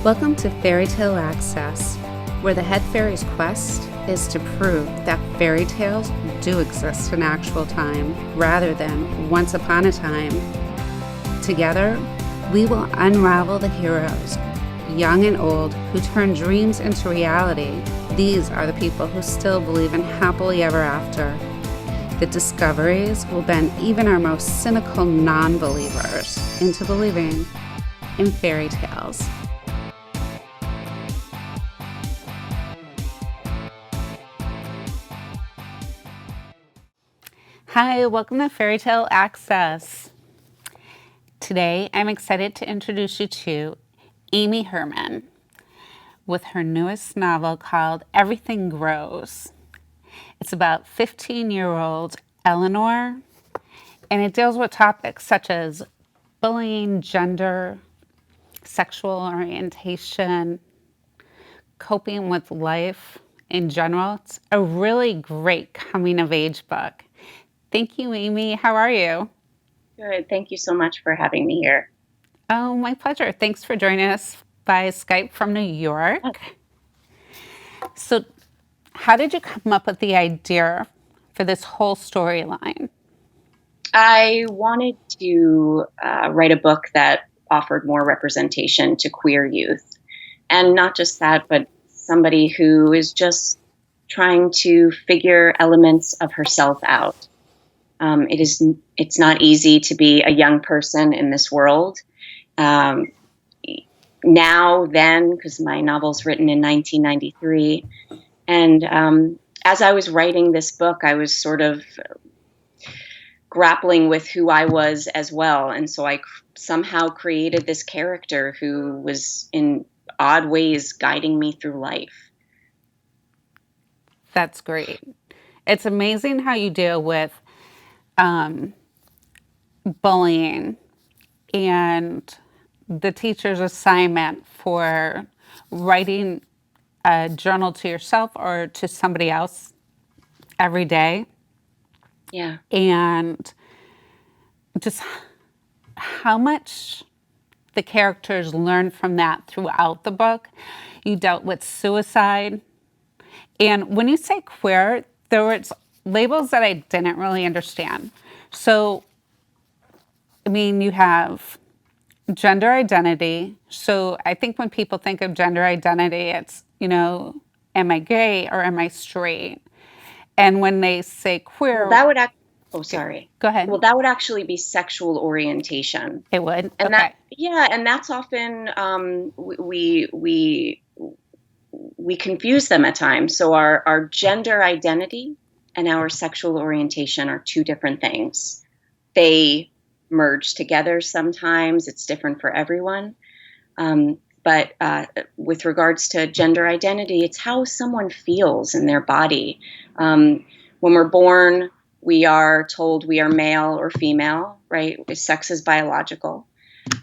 Welcome to Fairy Tale Access, where the head fairy's quest is to prove that fairy tales do exist in actual time rather than once upon a time. Together, we will unravel the heroes, young and old, who turn dreams into reality. These are the people who still believe in happily ever after. The discoveries will bend even our most cynical non-believers into believing in fairy tales. Hi, welcome to Fairy Tale Access. Today, I'm excited to introduce you to Amy Herman with her newest novel called Everything Grows. It's about 15-year-old Eleanor, and it deals with topics such as bullying, gender, sexual orientation, coping with life in general. It's a really great coming-of-age book. Thank you, Amy. How are you? Good. Thank you so much for having me here. Oh, my pleasure. Thanks for joining us by Skype from New Oh, York. So, how did you come up with the idea for this whole storyline? I wanted to write a book that offered more representation to queer youth. And not just that, but somebody who is just trying to figure elements of herself out. It's not easy to be a young person in this world. Um, Now, then, because my novel's written in 1993. And as I was writing this book, I was sort of grappling with who I was as well. And so I somehow created this character who was in odd ways guiding me through life. That's great. It's amazing how you deal with bullying and the teacher's assignment for writing a journal to yourself or to somebody else every day, Yeah. and just how much the characters learn from that throughout the book. You dealt with suicide. And when you say queer, there were labels that I didn't really understand. So, I mean, you have gender identity. So I think when people think of gender identity, it's, am I gay or am I straight? And when they say Well, queer, that would act. Oh, sorry. go ahead. Well, that would actually be sexual orientation, It would. and Okay. and that's often we confuse them at times. So our gender identity and our sexual orientation are two different things. They merge together sometimes. It's different for everyone. But with regards to gender identity, it's how someone feels in their body. When we're born, we are told we are male or female, right? Sex is biological.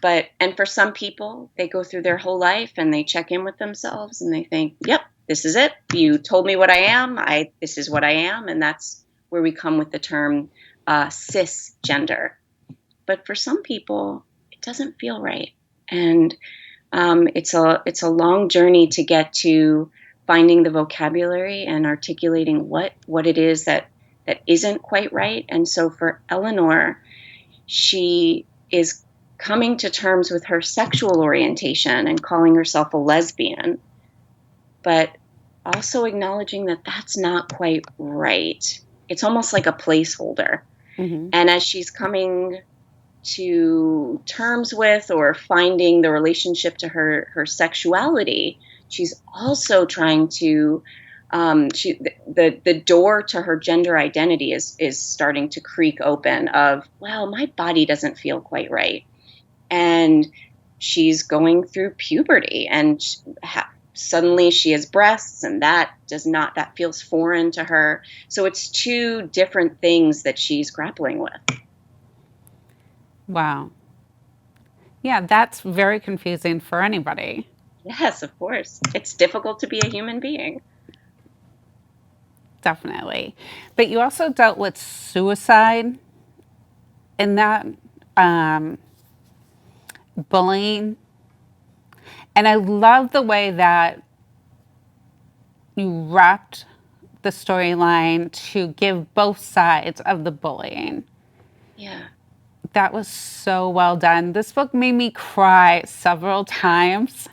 And for some people, they go through their whole life and they check in with themselves and they think, yep, this is it. You told me what I am. This is what I am. And that's where we come with the term cisgender. But for some people, it doesn't feel right. And it's a long journey to get to finding the vocabulary and articulating what it is that isn't quite right. And so for Eleanor, she is coming to terms with her sexual orientation and calling herself a lesbian, but also acknowledging that that's not quite right. It's almost like a placeholder. Mm-hmm. And as she's coming to terms with or finding the relationship to her sexuality, she's also trying to the door to her gender identity is starting to creak open of, well, my body doesn't feel quite right. And she's going through puberty and suddenly she has breasts and that feels foreign to her. So it's two different things that she's grappling with. Wow. Yeah, that's very confusing for anybody. Yes, of course. It's difficult to be a human being. Definitely. But you also dealt with suicide in that, bullying. And I love the way that you wrapped the storyline to give both sides of the bullying. Yeah. That was so well done. This book made me cry several times,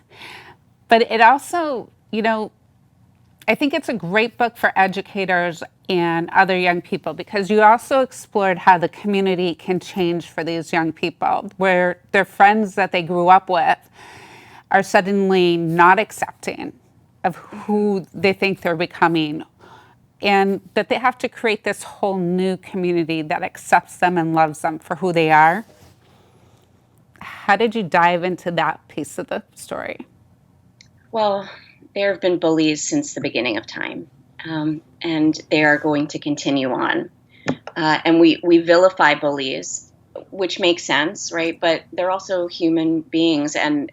but it also, I think it's a great book for educators and other young people because you also explored how the community can change for these young people, where their friends that they grew up with are suddenly not accepting of who they think they're becoming, and that they have to create this whole new community that accepts them and loves them for who they are. How did you dive into that piece of the story? Well, there have been bullies since the beginning of time, and they are going to continue on. And we vilify bullies, which makes sense, right? But they're also human beings, and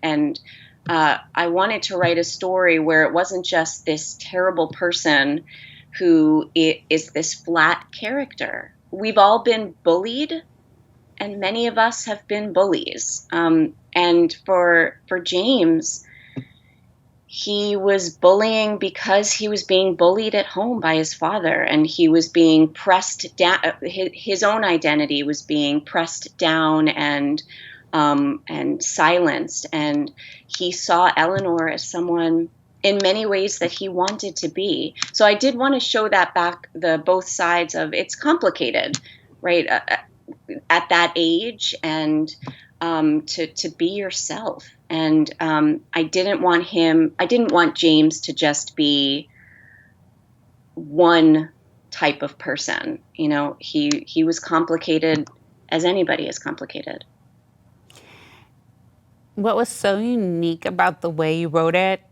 I wanted to write a story where it wasn't just this terrible person who is this flat character. We've all been bullied, and many of us have been bullies. And for James, he was bullying because he was being bullied at home by his father, and he was being pressed down. His own identity was being pressed down and silenced, and he saw Eleanor as someone in many ways that he wanted to be. So I did want to show that back, the both sides of it's complicated, right? At that age, and to be yourself. And I didn't want James to just be one type of person. He was complicated as anybody is complicated. What was so unique about the way you wrote it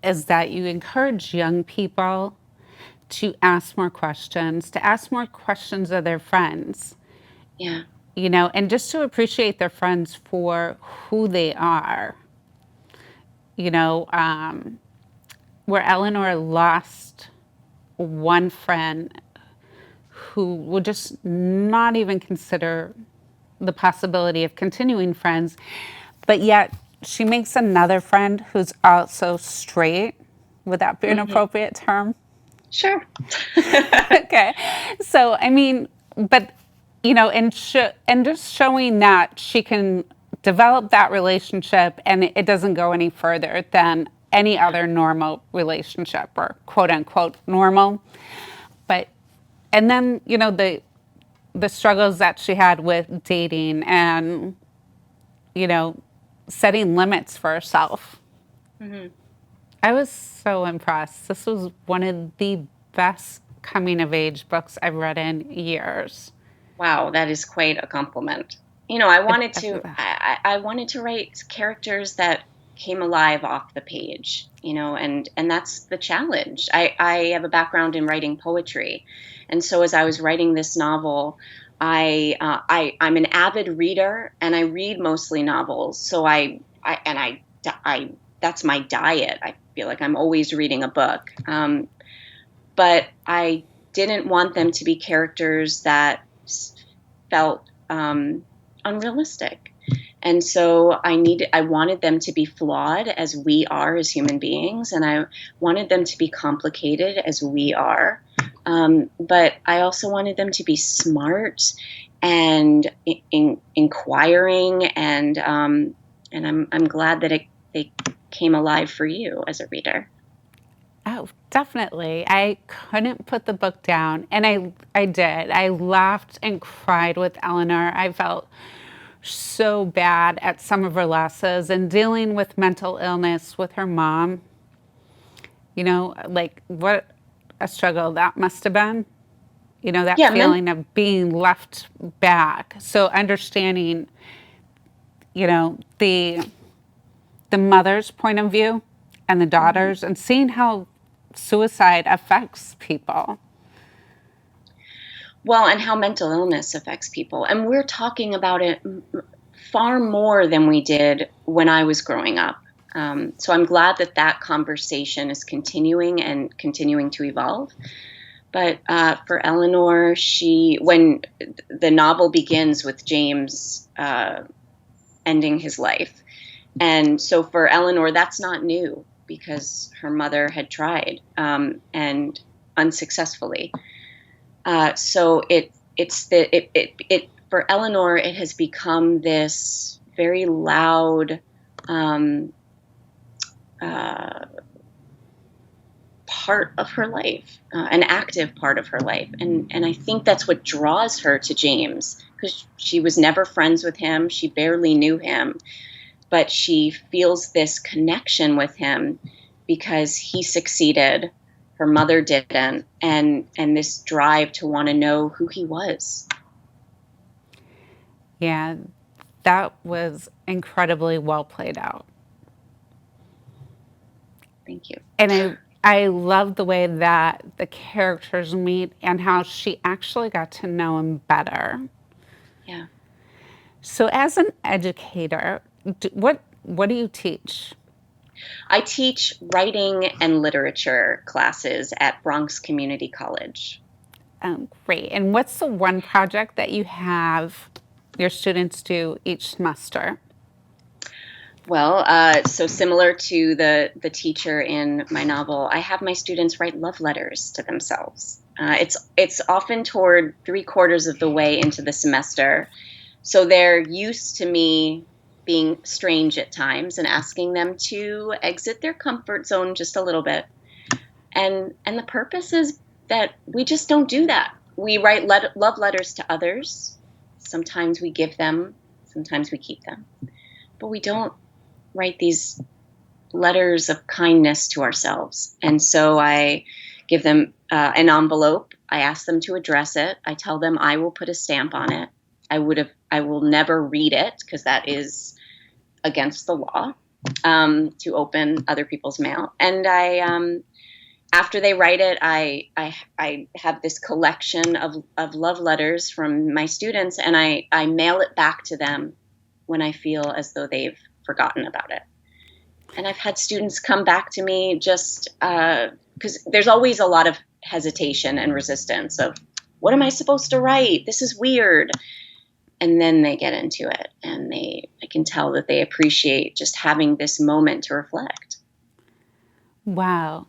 is that you encourage young people to ask more questions, of their friends, Yeah. and just to appreciate their friends for who they are. You know, um, where Eleanor lost one friend who would just not even consider the possibility of continuing friends, but yet she makes another friend who's also straight. Would that be an Hmm. appropriate term? Sure. Okay. So, I mean, but, and just showing that she can develop that relationship and it doesn't go any further than any Yeah. other normal relationship or quote unquote normal. But, and then, the struggles that she had with dating and, you know, setting limits for herself. Hmm. I was so impressed. This was one of the best coming of age books I've read in years. Wow, that is quite a compliment. It, I wanted to write characters that came alive off the page, and that's the challenge. I have a background in writing poetry, and so as I was writing this novel, I'm an avid reader, and I read mostly novels. So I that's my diet. I feel like I'm always reading a book, but I didn't want them to be characters that felt unrealistic. And so I wanted them to be flawed as we are as human beings, and I wanted them to be complicated as we are. But I also wanted them to be smart and inquiring, and I'm glad that they came alive for you as a reader. oh, definitely. I couldn't put the book down, and I did. I laughed and cried with Eleanor. I felt so bad at some of her losses and dealing with mental illness with her mom. Like what a struggle that must have been. That Yeah, men. feeling of being left back. So understanding, the mother's point of view and the Mhm. daughter's and seeing how suicide affects people. Well, and how mental illness affects people. And we're talking about it far more than we did when I was growing up. So I'm glad that that conversation is continuing and continuing to evolve. But for Eleanor, when the novel begins with James ending his life, And so for Eleanor, that's not new because her mother had tried and unsuccessfully. So it for Eleanor, it has become this very loud um, uh, part of her life, an active part of her life, and I think that's what draws her to James, because she was never friends with him, she barely knew him, but she feels this connection with him because he succeeded, her mother didn't, and this drive to want to know who he was. Yeah, that was incredibly well played out. Thank you. And I love the way that the characters meet and how she actually got to know him better. Yeah. So, as an educator, what do you teach? I teach writing and literature classes at Bronx Community College. Great. And what's the one project that you have your students do each semester? Well, so similar to the teacher in my novel, I have my students write love letters to themselves. It's often toward 3/4 of the way into the semester, so they're used to me being strange at times and asking them to exit their comfort zone just a little bit. And the purpose is that we just don't do that. We write love letters to others. Sometimes we give them, sometimes we keep them, but we don't write these letters of kindness to ourselves. And so I give them an envelope. I ask them to address it. I tell them I will put a stamp on it. I will never read it because that is against the law, to open other people's mail. And after they write it, I have this collection of love letters from my students, and I mail it back to them when I feel as though they've forgotten about it. And I've had students come back to me just because there's always a lot of hesitation and resistance of, what am I supposed to write? This is weird. And then they get into it, and I can tell that they appreciate just having this moment to reflect. Wow.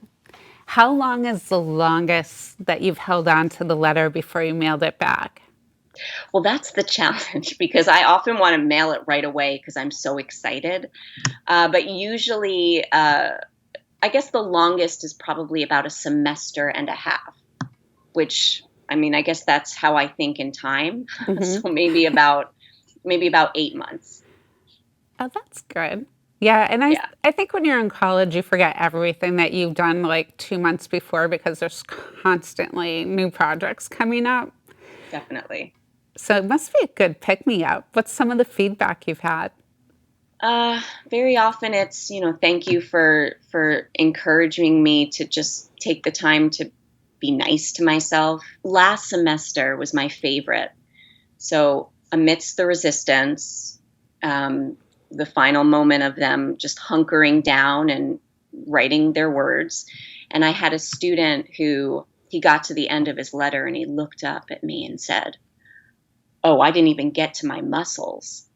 How long is the longest that you've held on to the letter before you mailed it back? Well, that's the challenge because I often want to mail it right away because I'm so excited. But usually, I guess the longest is probably about a semester and a half, which, I mean, I guess that's how I think in time. Hmm. So maybe about 8 months. Oh, that's good. Yeah, and Yeah, I think when you're in college, you forget everything that you've done like 2 months before because there's constantly new projects coming up. definitely. So it must be a good pick me up. What's some of the feedback you've had? Very often it's, thank you for encouraging me to just take the time to be nice to myself. Last semester was my favorite. So amidst the resistance, the final moment of them just hunkering down and writing their words, and I had a student who he got to the end of his letter and he looked up at me and said, "Oh, I didn't even get to my muscles."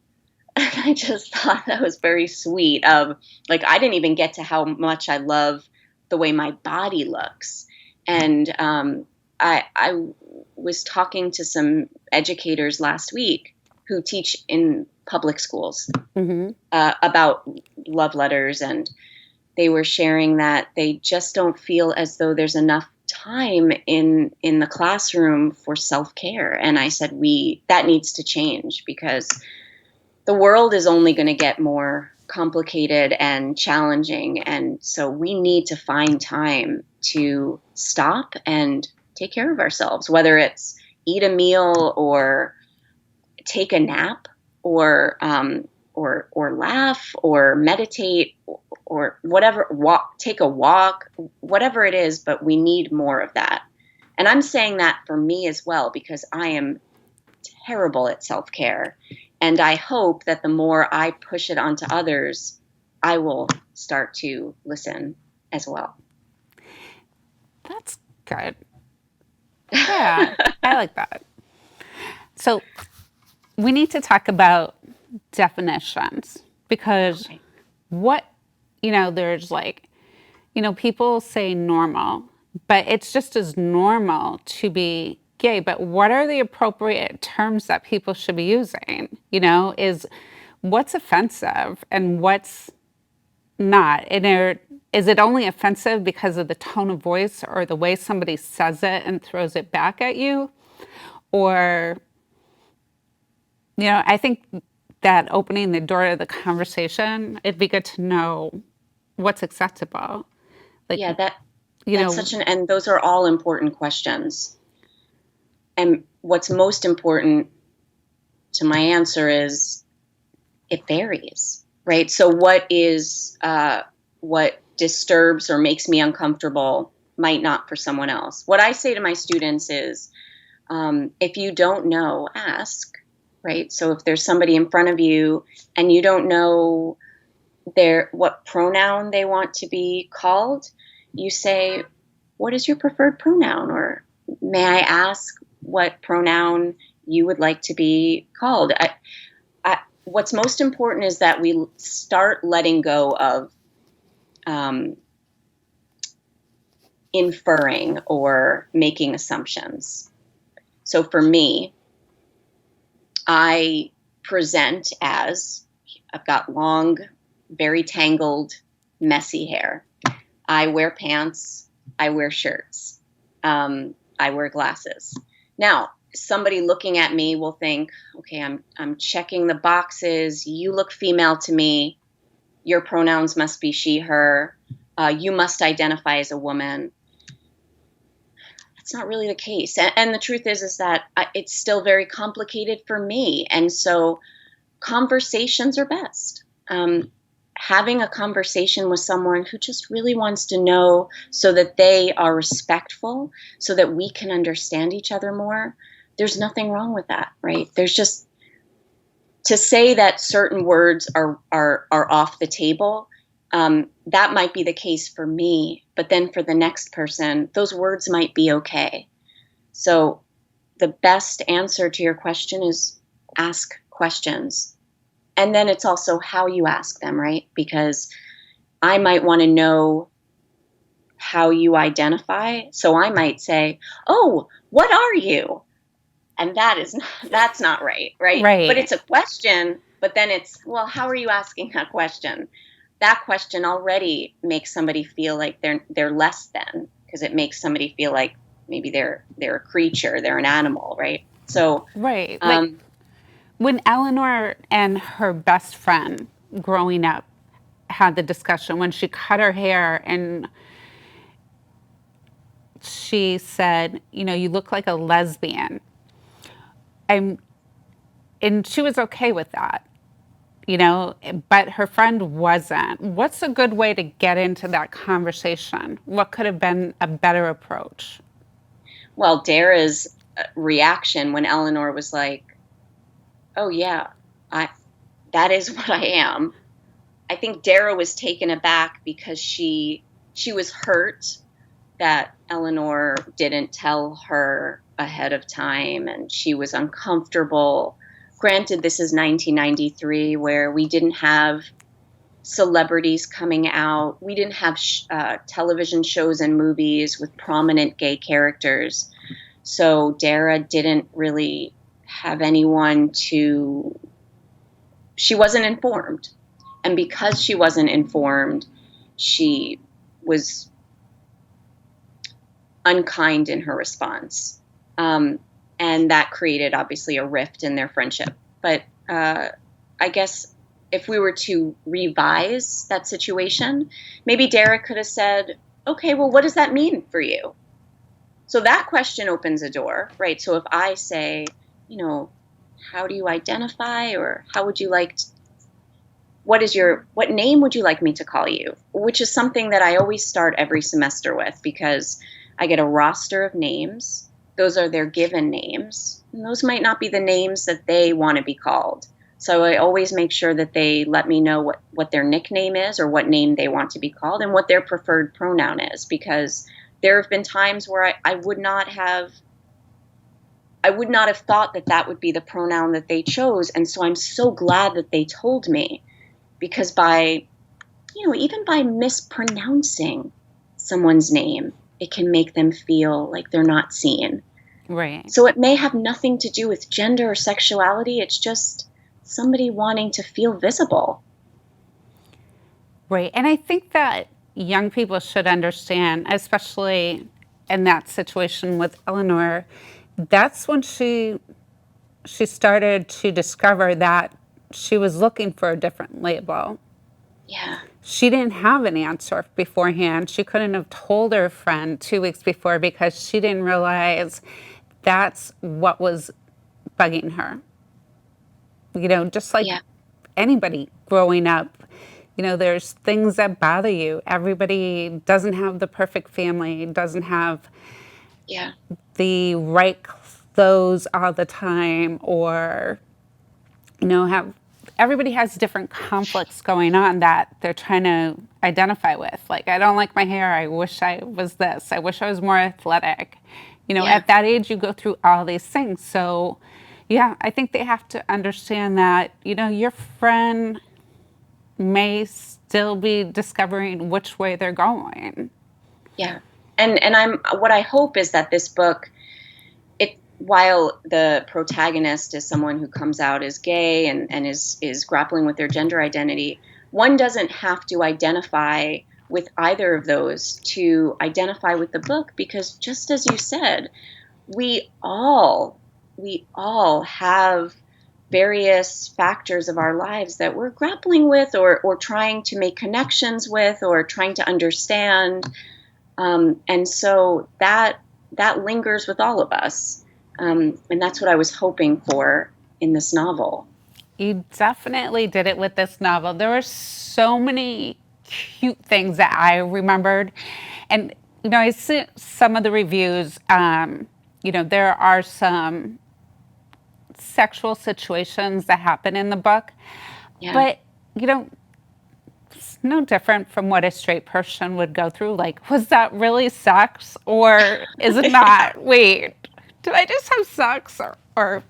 And I just thought that was very sweet of, like, I didn't even get to how much I love the way my body looks. And I was talking to some educators last week who teach in public schools Hmm. about love letters, and they were sharing that they just don't feel as though there's enough time in the classroom for self-care. And I said, we that needs to change because the world is only going to get more complicated and challenging. And so we need to find time to stop and take care of ourselves, whether it's eat a meal or take a nap or laugh or meditate or whatever, take a walk, whatever it is, but we need more of that. And I'm saying that for me as well because I am terrible at self-care. And I hope that the more I push it onto others, I will start to listen as well. That's good. Yeah, I like that. So we need to talk about definitions because Okay. what, there's like, people say normal, but it's just as normal to be gay. But what are the appropriate terms that people should be using? Is what's offensive and what's not? Is it only offensive because of the tone of voice or the way somebody says it and throws it back at you? Or, I think that opening the door to the conversation, it'd be good to know what's acceptable. Like, Yeah, you that's know, such and those are all important questions. And what's most important to my answer is it varies, right? So what disturbs or makes me uncomfortable might not for someone else. What I say to my students is, if you don't know, ask, right? So if there's somebody in front of you and you don't know what pronoun they want to be called, you say, what is your preferred pronoun? Or may I ask what pronoun you would like to be called? What's most important is that we start letting go of inferring or making assumptions. So for me, I present as I've got long, very tangled, messy hair. I wear pants. I wear shirts. I wear glasses. Now, somebody looking at me will think, okay, I'm checking the boxes. You look female to me. Your pronouns must be she, her. You must identify as a woman. That's not really the case. And the truth is that it's still very complicated for me. And so conversations are best. Having a conversation with someone who just really wants to know so that they are respectful, so that we can understand each other more. There's nothing wrong with that, right? There's just to say that certain words are off the table. That might be the case for me, but then for the next person, those words might be okay. So the best answer to your question is ask questions. And then it's also how you ask them, right? Because I might want to know how you identify. So I might say, oh, what are you? And that's not right, right? But right, it's a question, but then it's, well, how are you asking that question? That question already makes somebody feel like they're less than, because it makes somebody feel like maybe they're a creature, they're an animal, right? So right. Like when Eleanor and her best friend growing up had the discussion when she cut her hair and she said, you look like a lesbian. I'm, and she was okay with that, but her friend wasn't. What's a good way to get into that conversation? What could have been a better approach? well, Dara's reaction when Eleanor was like, oh yeah, I that is what I am. I think Dara was taken aback because she was hurt that Eleanor didn't tell her ahead of time, and she was uncomfortable. Granted, this is 1993 where we didn't have celebrities coming out. We didn't have television shows and movies with prominent gay characters. So Dara didn't really have anyone she wasn't informed. And because she wasn't informed, she was unkind in her response. And that created obviously a rift in their friendship. But I guess if we were to revise that situation, maybe Derek could have said, okay, well, what does that mean for you? So that question opens a door, right? So if I say, how do you identify, or how would you like what name would you like me to call you? Which is something that I always start every semester with, because I get a roster of names. Those are their given names. And those might not be the names that they want to be called. So I always make sure that they let me know what their nickname is, or what name they want to be called, and what their preferred pronoun is, because there have been times where I would not have thought that would be the pronoun that they chose. And so I'm so glad that they told me, because by even by mispronouncing someone's name, it can make them feel like they're not seen. Right. So it may have nothing to do with gender or sexuality. It's just somebody wanting to feel visible. Right. And I think that young people should understand, especially in that situation with Eleanor, that's when she started to discover that she was looking for a different label. Yeah. She didn't have an answer beforehand. She couldn't have told her friend 2 weeks before because she didn't realize that's what was bugging her. Just like Yeah. anybody growing up, there's things that bother you. Everybody doesn't have the perfect family, doesn't have Yeah. the right clothes all the time, or have everybody has different conflicts going on that they're trying to identify with. Like, I don't like my hair. I wish I was this. I wish I was more athletic. Yeah. At that age, you go through all these things. So, yeah, I think they have to understand that, your friend may still be discovering which way they're going. Yeah. And what I hope is that this book, while the protagonist is someone who comes out as gay and is grappling with their gender identity, one doesn't have to identify with either of those to identify with the book, because just as you said, we all have various factors of our lives that we're grappling with, or trying to make connections with, or trying to understand. And so that lingers with all of us. And that's what I was hoping for in this novel. You definitely did it with this novel. There were so many cute things that I remembered. And, I see some of the reviews, there are some sexual situations that happen in the book, Yeah. but, it's no different from what a straight person would go through. Like, was that really sex or is it not? Wait, did I just have sex or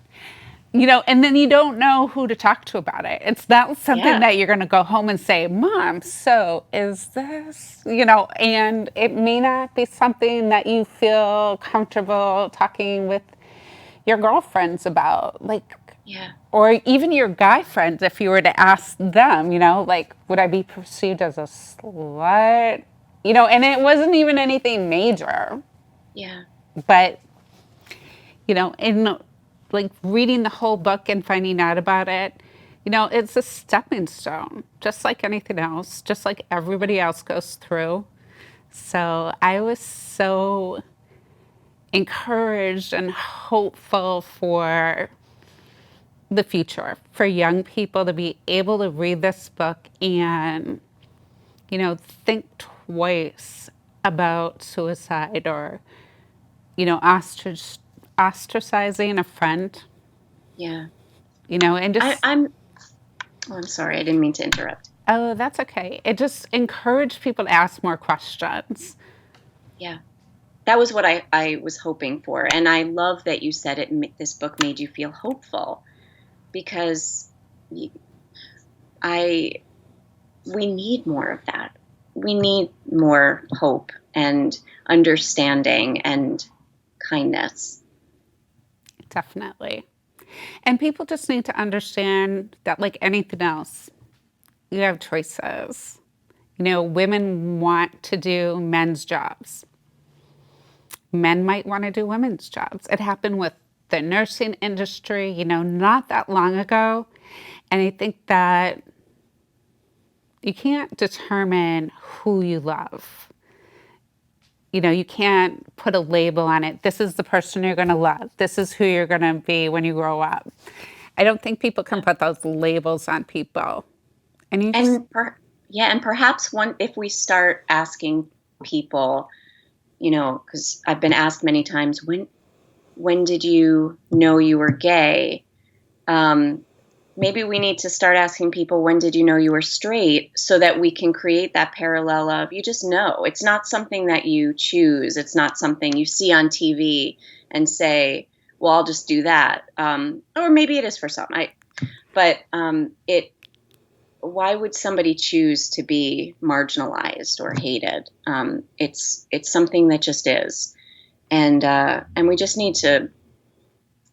and then you don't know who to talk to about it. It's not something Yeah. that you're going to go home and say, Mom, so is this, and it may not be something that you feel comfortable talking with your girlfriends about. Like, Yeah. or even your guy friends, if you were to ask them, like, would I be perceived as a slut? And it wasn't even anything major. Yeah. But, in like reading the whole book and finding out about it, it's a stepping stone, just like anything else, just like everybody else goes through. So I was so encouraged and hopeful for the future, for young people to be able to read this book and, think twice about suicide or, ostracizing a friend, Yeah. and I, just, I'm oh, I'm sorry, I didn't mean to interrupt. oh, that's okay. It just encouraged people to ask more questions. Yeah. That was what I was hoping for. And I love that you said this book made you feel hopeful, because I we need more of that. We need more hope and understanding and kindness. Definitely. And people just need to understand that, like anything else, you have choices. Women want to do men's jobs. Men might want to do women's jobs. It happened with the nursing industry, not that long ago. And I think that you can't determine who you love. You can't put a label on it. This is the person you're going to love. This is who you're going to be when you grow up. I don't think people can put those labels on people. And you just, And yeah, and perhaps if we start asking people, because I've been asked many times, when did you know you were gay? Maybe we need to start asking people, when did you know you were straight, so that we can create that parallel of, you just know. It's not something that you choose. It's not something you see on TV and say, well, I'll just do that. Or maybe it is for some. But why would somebody choose to be marginalized or hated? It's something that just is, and we just need to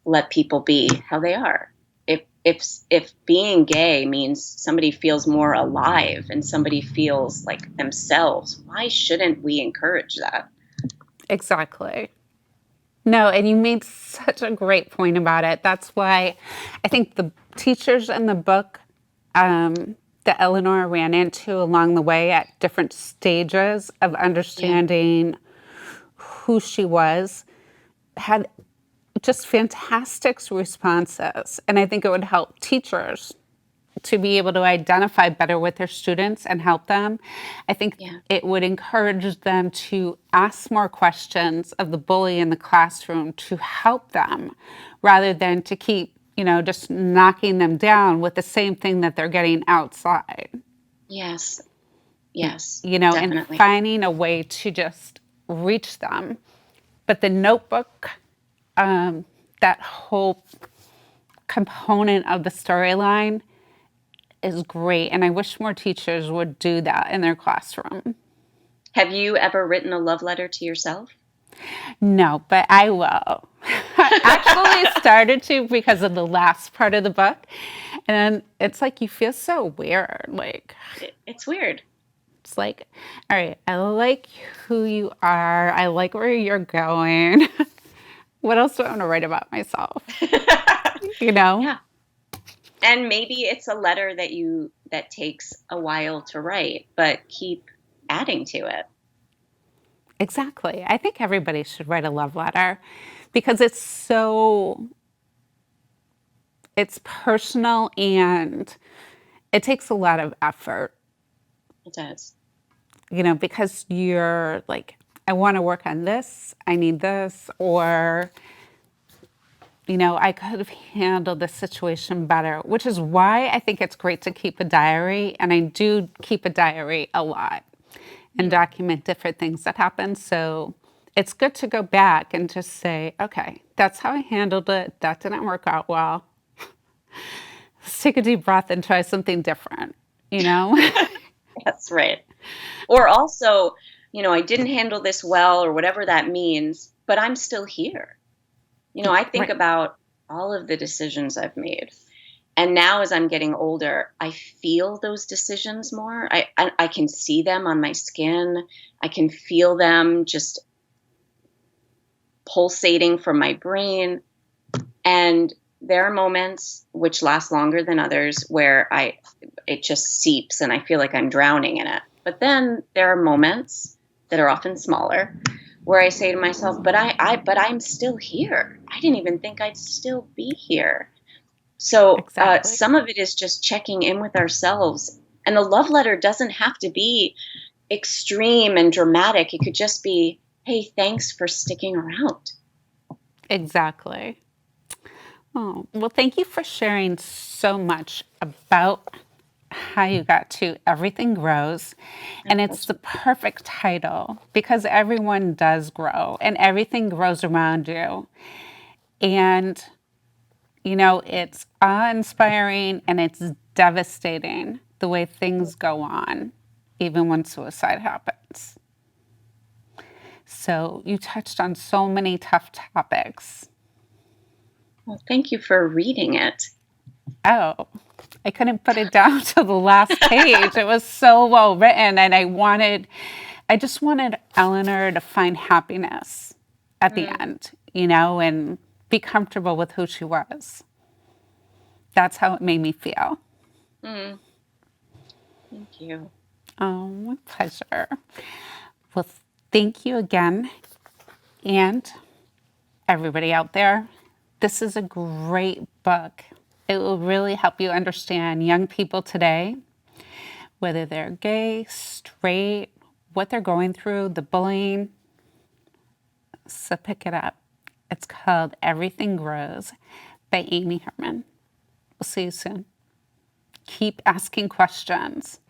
let people be how they are. If being gay means somebody feels more alive and somebody feels like themselves, why shouldn't we encourage that? Exactly. No, and you made such a great point about it. That's why I think the teachers in the book that Eleanor ran into along the way at different stages of Yeah. understanding who she was had just fantastic responses. And I think it would help teachers to be able to identify better with their students and help them. I think Yeah. it would encourage them to ask more questions of the bully in the classroom to help them rather than to keep, just knocking them down with the same thing that they're getting outside, Yes. Yes. and Definitely. finding a way to just reach them. But the notebook, that whole component of the storyline is great. And I wish more teachers would do that in their classroom. Have you ever written a love letter to yourself? No, but I will. I actually started to because of the last part of the book. And it's like you feel so weird. Like, It's weird. it's like, all right, I like who you are. I like where you're going. What else do I want to write about myself? You know? Yeah. And maybe it's a letter that takes a while to write, but keep adding to it. Exactly. I think everybody should write a love letter because it's personal and it takes a lot of effort, It does. because you're like, I want to work on this, I need this, or, I could have handled this situation better, which is why I think it's great to keep a diary. And I do keep a diary a lot and Mm. document different things that happen. So it's good to go back and just say, okay, that's how I handled it. That didn't work out well. Let's take a deep breath and try something different, you know? That's right. Or also, I didn't handle this well or whatever that means, but I'm still here. I think Right. about all of the decisions I've made. And now as I'm getting older, I feel those decisions more. I can see them on my skin. I can feel them just pulsating from my brain. And there are moments which last longer than others where it just seeps and I feel like I'm drowning in it. But then there are moments that are often smaller where I say to myself, but I'm still here. I didn't even think I'd still be here. So Exactly. some of it is just checking in with ourselves. And the love letter doesn't have to be extreme and dramatic. It could just be, hey, thanks for sticking around. Exactly. Oh, well, thank you for sharing so much about how you got to Everything Grows. My And it's the pleasure. perfect title because everyone does grow and everything grows around you. And, it's awe inspiring and it's devastating the way things go on, even when suicide happens. So you touched on so many tough topics. Well, thank you for reading it. Oh, I couldn't put it down to the last page. It was so well written, and I just wanted Eleanor to find happiness at the Mm, end, and be comfortable with who she was. That's how it made me feel. mm, thank you. Oh, my pleasure. Well, thank you again, and everybody out there. This is a great book. It will really help you understand young people today, whether they're gay, straight, what they're going through, the bullying. So pick it up. It's called Everything Grows by Amy Herman. We'll see you soon. Keep asking questions.